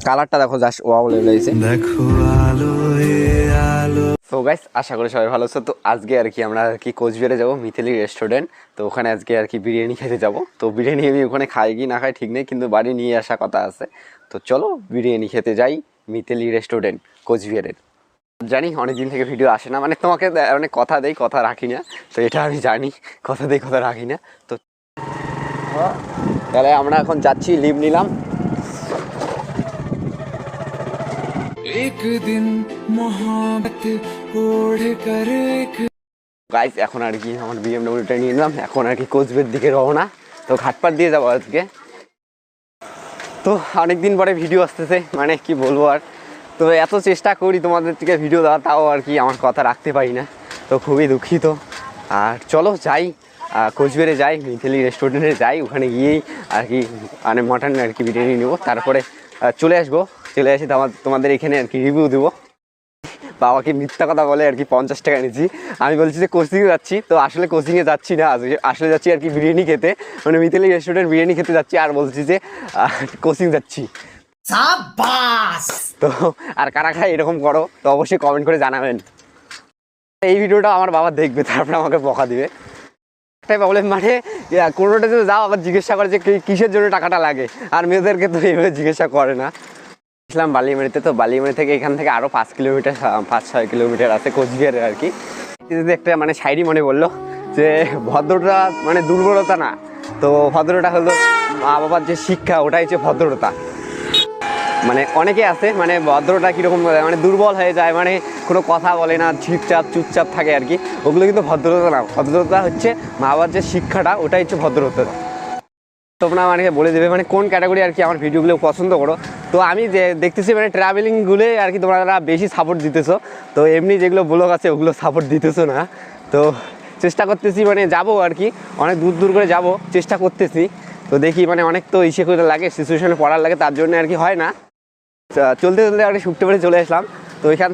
কালারটা দেখো just wow লেগেছে। দেখো আলো আলো। সো গাইস, আশা করি সবাই ভালো আছো। তো আজকে আর কি আমরা আর কি কোচবিহারে যাবো মিথিলি রেস্টুরেন্ট। তো ওখানে আজকে আর কি বিরিয়ানি খেতে যাবো। তো বিরিয়ানি আমি ওখানে খাই কি না খাই ঠিক নেই, কিন্তু বাড়ি নিয়ে আসা কথা আছে। তো চলো বিরিয়ানি খেতে যাই মিথিলি রেস্টুরেন্ট কোচবিহারের। জানি অনেকদিন থেকে ভিডিও আসে না, মানে তোমাকে অনেক কথা দেই কথা রাখি না, তো এটা আমি জানি কথা দেই কথা রাখি না। তো তাহলে আমরা এখন যাচ্ছি, লিভ নিলাম। একদিন মোহাম্মত ওড়ে করে গাইস, এখন আর কি আমার বিএমডব্লিউটা নিয়ে নিলাম, এখন আর কি কোচবিহার দিকে রওনা। তো ঘাটপাড় দিয়ে যাবো আজকে। তো অনেকদিন পরে ভিডিও আসতেছে, মানে কি বলবো আর। তো এত চেষ্টা করি তোমাদের থেকে ভিডিও দেওয়া, তাও আর কি আমার কথা রাখতে পারি না। তো খুবই দুঃখিত। আর চলো যাই কোচবিহারে যাই, মিথিলি রেস্টুরেন্টে যাই, ওখানে গিয়েই আর কি মানে মটন আর কি বিরিয়ানি নেবো, তারপরে চলে আসবো। চলে আসি তোমাদের এখানে আর কি রিভিউ দেবো। বাবাকে মিথ্যা কথা বলে আর কি 50 টাকা নিচ্ছি। আমি বলছি যে কোচিংয়ে যাচ্ছি, তো আসলে কোচিংয়ে যাচ্ছি না, আসলে যাচ্ছি আর কি বিরিয়ানি খেতে, মানে মিথিলি রেস্টুরেন্ট বিরিয়ানি খেতে যাচ্ছি, আর বলছি যে কোচিং যাচ্ছি। তো আর কারা খায় এরকম করো, তো অবশ্যই কমেন্ট করে জানাবেন। এই ভিডিওটা আমার বাবা দেখবে, তারপরে আমাকে বকা দিবে। একটাই প্রবলেম, মানে কোনোটা যদি যাও আবার জিজ্ঞাসা করে যে কিসের জন্য টাকাটা লাগে, আর মেয়েদেরকে তো এইভাবে জিজ্ঞাসা করে না। ইসলাম বালিয়ামারিতে, তো বালিয়ামারি থেকে এখান থেকে আরও 5 কিলোমিটার 5-6 কিলোমিটার আছে কোচবিহারের আর কি। যদি একটা মানে শায়রি মনে বললো যে ভদ্রতা মানে দুর্বলতা না, তো ভদ্রতা হলো মা বাবার যে শিক্ষা, ওটাই হচ্ছে ভদ্রতা। মানে অনেকে আছে মানে ভদ্রতা কীরকম মানে দুর্বল হয়ে যায়, মানে কোনো কথা বলে না, চুপচাপ থাকে আর কি, ওগুলো কিন্তু ভদ্রতা না। ভদ্রতা হচ্ছে মা বাবার যে শিক্ষাটা, ওটাই হচ্ছে ভদ্রতা। তোমরা মানে বলে দেবে মানে কোন ক্যাটাগরি আর কি আমার ভিডিওগুলো পছন্দ করো। তো আমি যে দেখতেছি মানে ট্রাভেলিংগুলোই আর কি তোমরা বেশি সাপোর্ট দিতেছো, তো এমনি যেগুলো ব্লগ আছে ওগুলো সাপোর্ট দিতেছো না। তো চেষ্টা করতেছি মানে যাবো আর কি, অনেক দূর দূর করে যাব চেষ্টা করতেছি। তো দেখি মানে অনেক তো ইসে করে লাগে, সিচুয়েশনে পড়ার লাগে, তার জন্য আর কি হয় না। চলতে চলতে আর কি শুকতে পেরে চলে আসলাম। তো এখান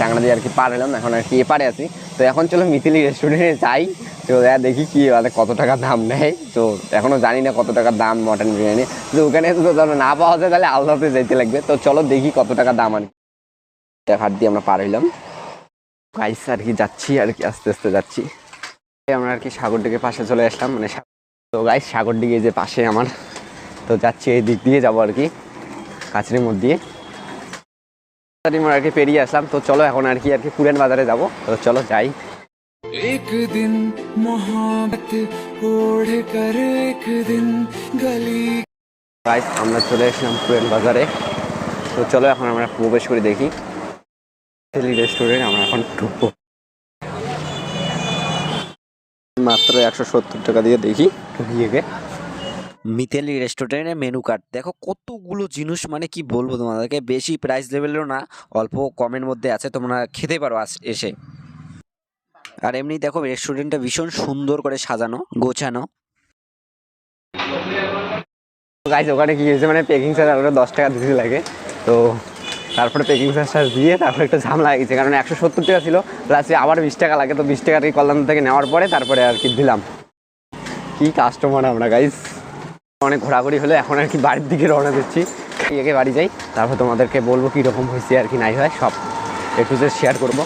চাংড়া দিয়ে আর কি পার হলাম, এখন আর কি এপারে আছি। তো এখন চলো মিথিলি রেস্টুরেন্টে যাই, তো দেখি কি মানে কত টাকা দাম নেয়। তো এখনো জানি না কত টাকা দাম মটন বিরিয়ানি, তো ওখানে তো না পাওয়া যায় তাহলে আলাদাতে যেতে লাগবে। তো চলো দেখি কত টাকা দাম আর হাট দিয়ে আমরা পার হইলাম। গাইস আর কি যাচ্ছি আর কি আস্তে আস্তে যাচ্ছি। আমরা আর কি সাগরডিঘির পাশে চলে আসলাম, মানে তো গাইস সাগরডিঘি যে পাশে আমার, তো যাচ্ছি এই দিক দিয়ে যাবো আর কি কাছড়ির মধ্যে দিয়ে আর কি পেরিয়ে আসলাম। তো চলো এখন আর কি পুরান বাজারে যাবো, তো চলো যাই। একদিন মোহাম্মত ওড়ে করে একদিন গলি। গাইস আমরা চলে আসলাম পুরান বাজারে। তো চলো এখন আমরা প্রবেশ করে দেখি মিথিলি রেস্টুরেন্ট। আমরা এখন ঢুকবো, মাত্র 170 টাকা দিয়ে দেখি ঢুকিয়ে গে। মিথিলি রেস্টুরেন্টের মেনু কার্ড দেখো কতগুলো জিনিস, মানে কি বলবো তোমাদেরকে, বেশি প্রাইস লেভেলেরও না, অল্প কমের মধ্যে আছে, তোমরা খেতে পারো এসে। আর এমনি দেখো রেস্টুরেন্টটা ভীষণ সুন্দর করে সাজানো গোছানো। গাইস ওখানে কি হয়েছে মানে পেকিং চার্জ আমরা 10 টাকা দিতে লাগে, তো তারপরে পেকিং চার্জটা দিয়ে তারপরে একটা ঝামেলা গেছে, কারণ 170 টাকা ছিল, প্লাসে আবার 20 টাকা লাগে। তো 20 টাকা আর কি কল্যাণ থেকে নেওয়ার পরে তারপরে আর কি দিলাম। কি কাস্টমার আমরা গাইস। অনেক ঘোরাঘুরি হলে এখন আর কি বাড়ির দিকে রওনা দিচ্ছি, একে বাড়ি যাই, তারপর তোমাদেরকে বলবো কীরকম হয়েছে আর কি নাই হয়, সব একটু শেয়ার করবো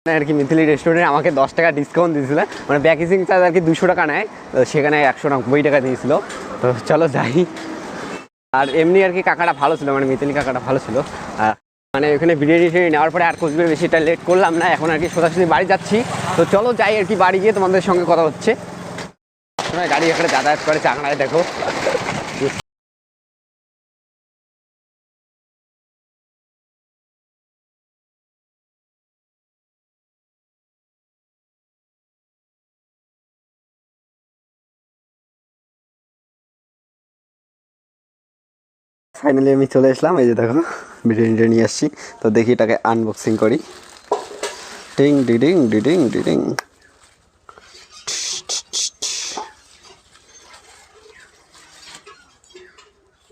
আর কি। মিথিলি রেস্টুরেন্টে আমাকে 10 টাকা ডিসকাউন্ট দিয়েছিল, মানে প্যাকেজিং চার্জ আর কি 200 টাকা নেয়, তো সেখানে 190 টাকা দিয়েছিল। তো চলো যাই। আর এমনি আর কি কাকাটা ভালো ছিল, মানে মিথিলি কাকাটা ভালো ছিল। আর মানে ওখানে বিরিয়ানি নেওয়ার পরে আর কোচবিহার বেশিটা লেট করলাম না, এখন আর কি সোজাসুজি বাড়ি যাচ্ছি। তো চলো যাই আর কি, বাড়ি গিয়ে তোমাদের সঙ্গে কথা হচ্ছে। গাড়ি এখানে যাতায়াত করে চাংড়ায় দেখো। ফাইনালি আমি চলে আসলাম, এই যে দেখো বিরিয়ানিটা নিয়ে আসছি। তো দেখি এটাকে আনবক্সিং করি। ডিং ডিডিং ডিডিং ডিডিং।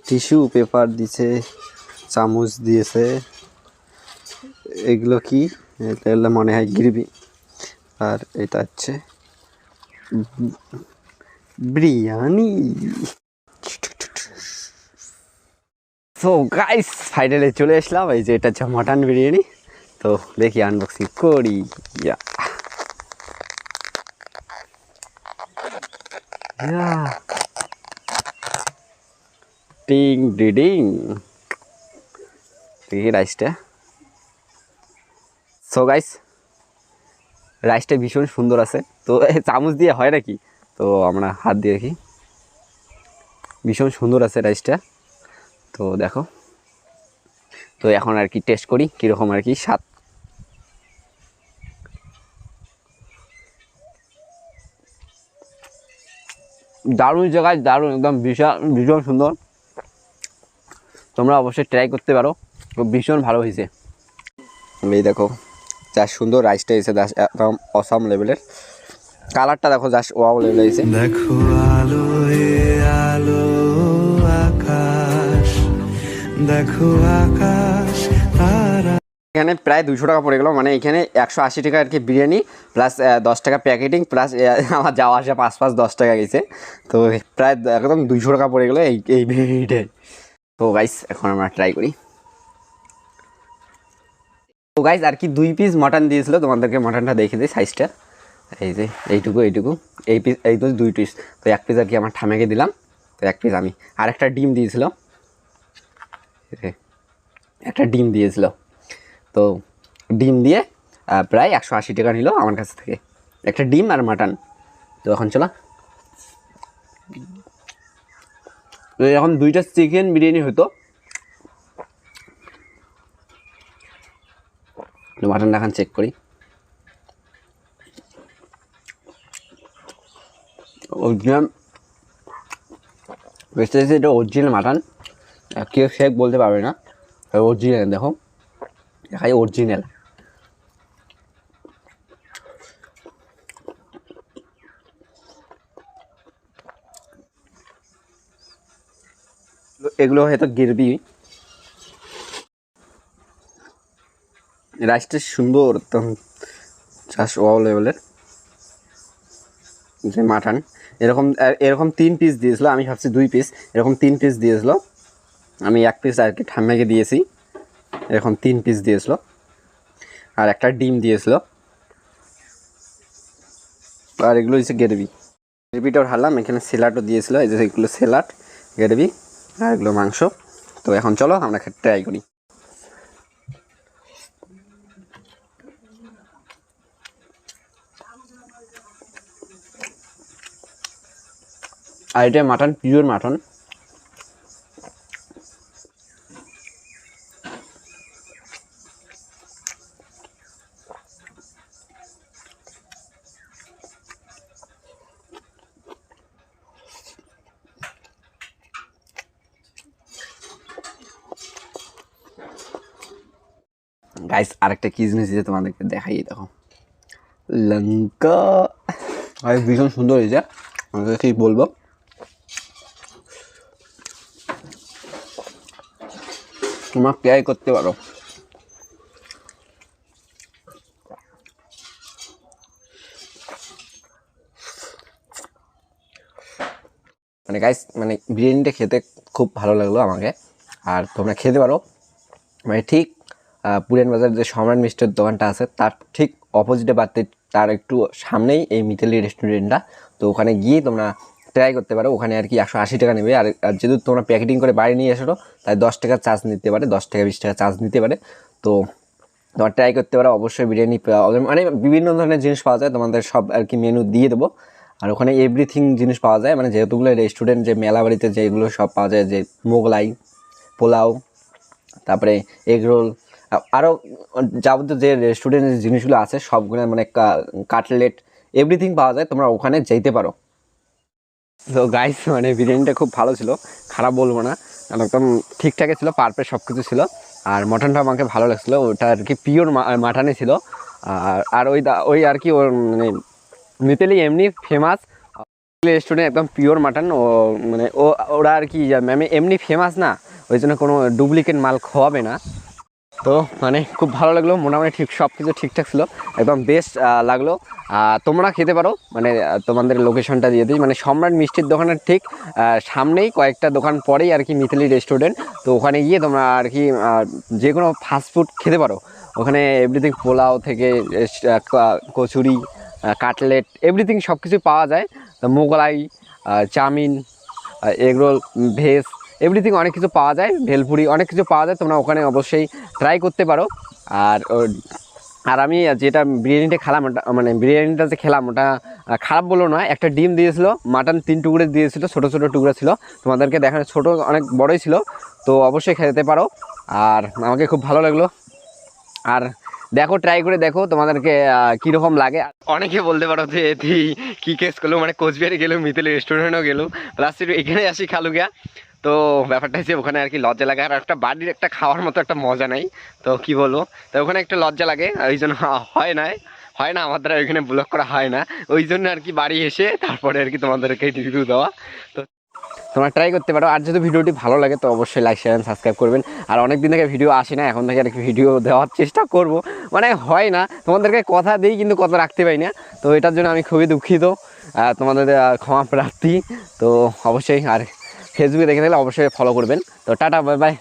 টিস্যু পেপার দিছে, চামচ দিয়েছে, এগুলো কি? এটা মনে হয় গ্রেভি। আর এটা হচ্ছে বিরিয়ানি। সো গাইস ফাইনালি চলে আসলাম, এই যে এটা হচ্ছে মাটন বিরিয়ানি। তো দেখি আনবক্সিং করি। টিং ডিডিং। দেখি রাইসটা। সো গাইস রাইসটা ভীষণ সুন্দর আছে। তো চামচ দিয়ে হয় নাকি, তো আমরা হাত দিয়ে দেখি। ভীষণ সুন্দর আছে রাইসটা। তো দেখো, তো এখন আর কি টেস্ট করি কীরকম আর কি স্বাদ। দারুণ জায়গায়, দারুণ, একদম ভীষণ সুন্দর। তোমরা অবশ্যই ট্রাই করতে পারো, ভীষণ ভালো হয়েছে। এই দেখো যা সুন্দর রাইসটা এসে, একদম অসাম লেভেলের। কালারটা দেখো জাস্ট ওয়াও লেভেল এসে। দেখো আলো আলো আকাশ, দেখো আকাশ তারা। এখানে প্রায় 200 টাকা পড়ে গেলো, মানে এখানে 180 টাকা আর কি বিরিয়ানি, প্লাস 10 টাকা প্যাকেটিং, প্লাস আমার যাওয়া আসা 5 10 টাকা গেছে। তো প্রায় একদম 200 টাকা পড়ে গেলো এই বিরিয়ানিটাই। তো গাইস এখন আমরা ট্রাই করি। তো গাইস আর কি 2 পিস মাটন দিয়েছিল, তোমাদেরকে মাটনটা দেখে দিই সাইজটা। এই যে এইটুকু এই পিস, এই তো 2 পিস। তো 1 পিস আর কি আমার ঠামেকে দিলাম, তো 1 পিস আমি। আর একটা ডিম দিয়েছিল, একটা ডিম দিয়েছিল। তো ডিম দিয়ে প্রায় 180 টাকা নিল আমার কাছ থেকে, একটা ডিম আর মাটন। তো এখন চলো, এখন 2টা চিকেন বিরিয়ানি হতো। মাটনটা এখন চেক করি। অরিজিনাল বেস্ট, এটা অরিজিনাল মাটন, কেউ শেক বলতে পারবে না। অরিজিনাল দেখো, দেখাই অরিজিনাল। এগুলো হয়তো গ্রেভি। রাইসটা সুন্দর, একদম জাস্ট ওয়াও লেভেলের। যে মাটন এরকম এরকম 3 পিস দিয়েছিল, আমি ভাবছি 2 পিস, এরকম 3 পিস দিয়েছিল। আমি 1 পিস আর কি ঠাম্মাকে দিয়েছি, এরকম 3 পিস দিয়েছিল। আর একটা ডিম দিয়েছিল। আর এগুলো হচ্ছে গ্রেভিটাও ঢাললাম। এখানে স্যালাডও দিয়েছিল, এই যে এগুলো স্যালাড, গ্রেভি, আর এগুলো মাংস। তো এখন চলো আমরা ট্রাই করি। আর এটা মাটন, পিওর মাটন। গাইস আরেকটা কি জিনিস দিয়ে তোমাদেরকে দেখাই, দেখো লঙ্কা। আর ভীষণ সুন্দর হয়েছে, আমাকে কি বলবো। তোমরা ট্রাই করতে পারো। মানে গাইস মানে বিরিয়ানিটা খেতে খুব ভালো লাগলো আমাকে। আর তোমরা খেতে পারো, মানে ঠিক পুরান বাজার যে সম্রাট মিষ্টির দোকানটা আছে তার ঠিক অপোজিটে বাড়তে, তার একটু সামনেই এই মিতালি রেস্টুরেন্টটা। তো ওখানে গিয়ে তোমরা ট্রাই করতে পারো। ওখানে আর কি 180 টাকা নেবে। আর যেহেতু তোমরা প্যাকেটিং করে বাইরে নিয়ে এসো, তাই 10 টাকা চার্জ নিতে পারে, 10 টাকা 20 টাকা চার্জ নিতে পারে। তো তোমার ট্রাই করতে পারো অবশ্যই। বিরিয়ানি মানে বিভিন্ন ধরনের জিনিস পাওয়া যায়, তোমাদের সব আর কি মেনু দিয়ে দেবো। আর ওখানে এভরিথিং জিনিস পাওয়া যায়, মানে যেহেতুগুলো রেস্টুরেন্ট, যে মেলা বাড়িতে যেগুলো সব পাওয়া যায়, যে মোগলাই, পোলাও, তারপরে এগ রোল, আরও যাবতীয় যে রেস্টুরেন্টের জিনিসগুলো আছে সবগুলো, মানে কাটলেট, এভরিথিং পাওয়া যায়। তোমরা ওখানে যেতে পারো। তো গাইস মানে বিরিয়ানিটা খুব ভালো ছিল, খারাপ বলবো না, একদম ঠিকঠাকই ছিল, পারফেক্ট সব কিছু ছিল। আর মটনটা আমাকে ভালো লাগছিলো, ওটা আর কি পিওর মাটনই ছিল। আর ওই আর কি ওর মানে মিতালি এমনি ফেমাস রেস্টুরেন্ট, একদম পিওর মাটন। ও মানে ওরা আর কি ম্যামে এমনি ফেমাস না, ওই জন্য কোনো ডুপ্লিকেট মাল খাওয়াবে না। তো মানে খুব ভালো লাগলো, মোটামুটি ঠিক সব কিছু ঠিকঠাক ছিল, একদম বেস্ট লাগলো। তোমরা খেতে পারো, মানে তোমাদের লোকেশনটা দিয়ে দিই, মানে সম্রাট মিষ্টির দোকানের ঠিক সামনেই কয়েকটা দোকান পরেই আর কি মিতালি রেস্টুরেন্ট। তো ওখানে গিয়ে তোমরা আর কি যে কোনো ফাস্টফুড খেতে পারো, ওখানে এভরিথিং পোলাও থেকে কচুরি, কাটলেট, এভরিথিং সব কিছু পাওয়া যায়। Mughlai, chowmein, egg roll, veg, everything অনেক কিছু পাওয়া যায়, ভেলপুরি অনেক কিছু পাওয়া যায়, তোমরা ওখানে অবশ্যই ট্রাই করতে পারো। আর আর আমি যেটা বিরিয়ানিটা খেলাম, ওটা মানে বিরিয়ানিটা যে খেলাম ওটা খারাপ বলো না, একটা ডিম দিয়েছিল, মাটন 3 টুকরো দিয়েছিল, ছোটো ছোটো টুকরো ছিল, তোমাদেরকে দেখানো ছোটো অনেক বড়ই ছিল। তো অবশ্যই খেতে পারো, আর আমাকে খুব ভালো লাগলো। আর দেখো, ট্রাই করে দেখো তোমাদেরকে কীরকম লাগে। অনেকে বলতে পারো যে তুই কী কেস করলো, মানে কোচবিহারে গেলো, মিতালি রেস্টুরেন্টও গেলো, প্লাস এখানে আসি খালু গিয়া। তো ব্যাপারটা হচ্ছে ওখানে আর কি লজ্জা লাগে, আর একটা বাড়ির একটা খাওয়ার মতো একটা মজা নেই, তো কি বলবো, তো ওখানে একটা লজ্জা লাগে, ওই জন্য হয় না আমার দ্বারা ওইখানে ব্লগ করা হয় না, ওই জন্য আর কি বাড়ি এসে তারপরে আর কি তোমাদেরকে রিভিউ দেওয়া। তো তোমরা ট্রাই করতে পারো, আর যদি ভিডিওটি ভালো লাগে তো অবশ্যই লাইক শেয়ার সাবস্ক্রাইব করবেন। আর অনেক দিন থেকে ভিডিও আসে না, এখন থেকে আর কি ভিডিও দেওয়ার চেষ্টা করব, মানে হয় না, তোমাদেরকে কথা দিই কিন্তু কথা রাখতে পারি না, তো এটার জন্য আমি খুবই দুঃখিত, তোমাদের ক্ষমা প্রার্থী। তো অবশ্যই আর ফেসবুকে দেখে থাকলে অবশ্যই ফলো করবেন। তো টাটা, বাই বাই।